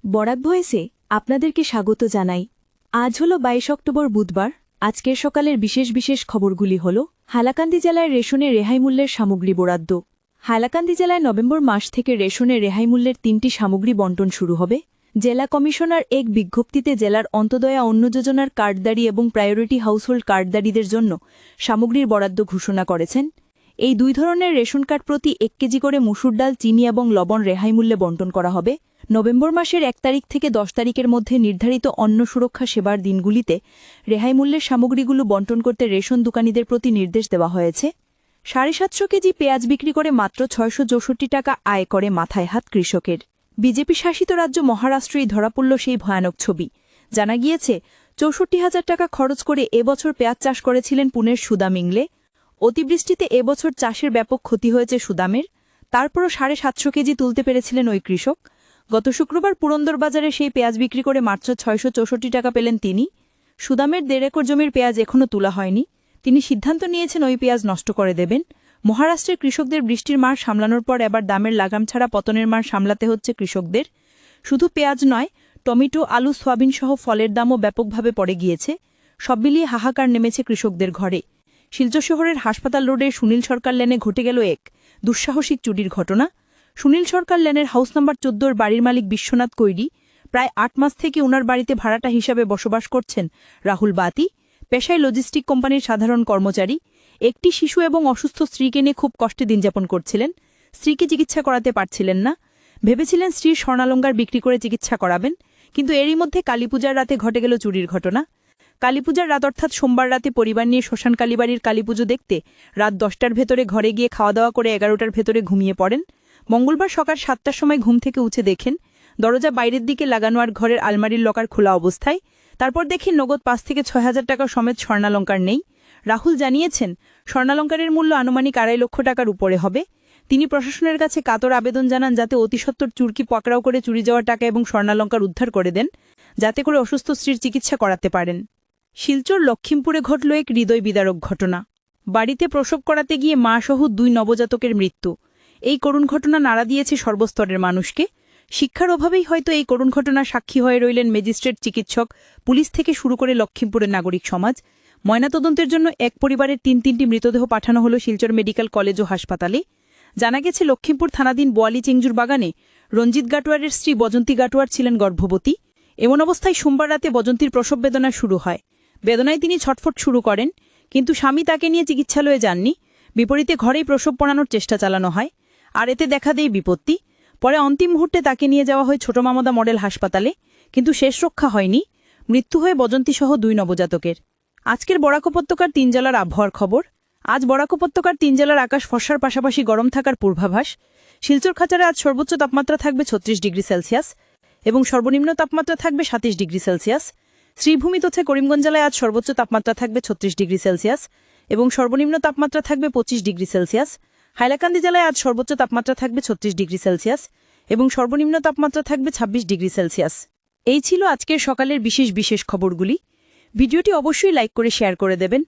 বরাক ভয়েসে আপনাদেরকে স্বাগত জানাই। আজ হল 22 অক্টোবর বুধবার। আজকের সকালের বিশেষ খবরগুলি হল হাইলাকান্দি জেলায় রেশনে রেহাই মূল্যের সামগ্রী বরাদ্দ। হাইলাকান্দি জেলায় নভেম্বর মাস থেকে রেশনে রেহাই মূল্যের 3টি সামগ্রী বণ্টন শুরু হবে। জেলা কমিশনার এক বিজ্ঞপ্তিতে জেলার অন্তদয়া অন্ন যোজনার কার্ডধারী এবং প্রায়োরিটি হাউসহোল্ড কার্ডধারীদের জন্য সামগ্রীর বরাদ্দ ঘোষণা করেছেন। এই দুই ধরনের রেশন কার্ড প্রতি 1 কেজি করে মসুর ডাল, চিনি এবং লবণ রেহাই মূল্যে বণ্টন করা হবে। নভেম্বর মাসের 1 তারিখ থেকে 10 তারিখের মধ্যে নির্ধারিত অন্ন সুরক্ষা সেবার দিনগুলিতে রেহাই মূল্যের সামগ্রীগুলো বণ্টন করতে রেশন দোকানিদের প্রতি নির্দেশ দেওয়া হয়েছে। 750 কেজি পেঁয়াজ বিক্রি করে মাত্র 664 টাকা আয় করে মাথায় হাত কৃষকের। বিজেপি শাসিত রাজ্য মহারাষ্ট্রেই ধরা পড়ল সেই ভয়ানক ছবি। জানা গিয়েছে 64,000 টাকা খরচ করে এবছর পেঁয়াজ চাষ করেছিলেন পুনের সুদাম ইংলে। অতিবৃষ্টিতে এবছর চাষের ব্যাপক ক্ষতি হয়েছে সুদামের। তারপরও 750 কেজি তুলতে পেরেছিলেন ওই কৃষক। গত শুক্রবার পুরন্দর বাজারে সেই পেঁয়াজ বিক্রি করে মাত্র 664 টাকা পেলেন তিনি। সুদামের 1.5 একর জমির পেঁয়াজ এখনও তোলা হয়নি। তিনি সিদ্ধান্ত নিয়েছেন ওই পেঁয়াজ নষ্ট করে দেবেন। মহারাষ্ট্রের কৃষকদের বৃষ্টির মার সামলানোর পর এবার দামের লাগাম ছাড়া পতনের মার সামলাতে হচ্ছে কৃষকদের। শুধু পেঁয়াজ নয়, টমেটো, আলু, সয়াবিন সহ ফলের দামও ব্যাপকভাবে পড়ে গিয়েছে। সব মিলিয়ে হাহাকার নেমেছে কৃষকদের ঘরে। শিলচর শহরের হাসপাতাল রোডের সুনীল সরকার লেনে ঘটে গেল এক দুঃসাহসিক চুরির ঘটনা। সুনীল সরকার লেনের হাউস নাম্বার 14-র বাড়ির মালিক বিশ্বনাথ কৈরি প্রায় 8 মাস থেকে উনার বাড়িতে ভাড়াটা হিসাবে বসবাস করছেন রাহুল বাতি। পেশায় লজিস্টিক কোম্পানির সাধারণ কর্মচারী। একটি শিশু এবং অসুস্থ স্ত্রীকে নিয়ে খুব কষ্টে দিনযাপন করছিলেন। স্ত্রীকে চিকিৎসা করাতে পারছিলেন না। ভেবেছিলেন স্ত্রীর স্বর্ণালঙ্কার বিক্রি করে চিকিৎসা করাবেন, কিন্তু এরই মধ্যে কালীপূজার রাতে ঘটে গেল চুরির ঘটনা। কালীপূজার রাত অর্থাৎ সোমবার রাতে পরিবার নিয়ে শ্মশান কালীবাড়ির কালীপুজো দেখতে রাত 10টার ভেতরে ঘরে গিয়ে খাওয়া দাওয়া করে 11টার ভেতরে ঘুমিয়ে পড়েন। মঙ্গলবার সকাল 7টার সময় ঘুম থেকে উঠে দেখেন দরজা বাইরের দিকে লাগানো আর ঘরের আলমারির লকার খোলা অবস্থায়। তারপর দেখেন নগদ 5 থেকে 6,000 টাকা সমেত স্বর্ণালঙ্কার নেই। রাহুল জানিয়েছেন স্বর্ণালঙ্কারের মূল্য আনুমানিক 2.5 লক্ষ টাকার উপরে হবে। তিনি প্রশাসনের কাছে কাতর আবেদন জানান যাতে অতিসত্বর চুরকি পাকড়াও করে চুরি যাওয়া টাকা এবং স্বর্ণালঙ্কার উদ্ধার করে দেন, যাতে করে অসুস্থ স্ত্রীর চিকিৎসা করাতে পারেন। শিলচর লক্ষ্মীমপুরে ঘটল এক হৃদয় বিদারক ঘটনা। বাড়িতে প্রসব করাতে গিয়ে মা সহ 2 নবজাতকের মৃত্যু। এই করুণ ঘটনা নাড়া দিয়েছে সর্বস্তরের মানুষকে। শিক্ষার অভাবেই হয়তো এই করুণ ঘটনার সাক্ষী হয়ে রইলেন ম্যাজিস্ট্রেট, চিকিৎসক, পুলিশ থেকে শুরু করে লক্ষ্মীমপুরের নাগরিক সমাজ। ময়নাতদন্তের জন্য এক পরিবারের 3টি মৃতদেহ পাঠানো হল শিলচর মেডিকেল কলেজ ও হাসপাতালে। জানা গেছে লক্ষ্মীমপুর থানাধীন বোয়ালি চিংজুর বাগানে রঞ্জিত গাটোয়ারের স্ত্রী বজন্তী গাটোয়ার ছিলেন গর্ভবতী। এমন অবস্থায় সোমবার রাতে বজন্তীর প্রসব বেদনা শুরু হয়। বেদনায় তিনি ছটফট শুরু করেন, কিন্তু স্বামী তাকে নিয়ে চিকিৎসালয়ে যাননি। বিপরীতে ঘরেই প্রসব পড়ানোর চেষ্টা চালানো হয়, আর এতে দেখা দেয় বিপত্তি। পরে অন্তিম মুহূর্তে তাকে নিয়ে যাওয়া হয় ছোট মামদা মডেল হাসপাতালে, কিন্তু শেষ রক্ষা হয়নি। মৃত্যু হয় বজন্তীসহ 2 নবজাতকের। আজকের বরাক উপত্যকার 3 জেলার আবহাওয়ার খবর। আজ বরাক উপত্যকার 3 জেলার আকাশ ফর্সার পাশাপাশি গরম থাকার পূর্বাভাস। শিলচর খাঁচারে আজ সর্বোচ্চ তাপমাত্রা থাকবে 36 ডিগ্রি সেলসিয়াস এবং সর্বনিম্ন তাপমাত্রা থাকবে 27 ডিগ্রি সেলসিয়াস। শ্রীভূমি তথা করিমগঞ্জ জেলায় আজ সর্বোচ্চ তাপমাত্রা থাকবে 36 ডিগ্রি সেলসিয়াস এবং সর্বনিম্ন তাপমাত্রা থাকবে 25 ডিগ্রি সেলসিয়াস। হাইলাকান্দি জেলায় আজ সর্বোচ্চ তাপমাত্রা থাকবে 36 ডিগ্রি সেলসিয়াস এবং সর্বনিম্ন তাপমাত্রা থাকবে 26 ডিগ্রি সেলসিয়াস। এই ছিল আজকের সকালের বিশেষ খবরগুলি। ভিডিওটি অবশ্যই লাইক করে শেয়ার করে দেবেন।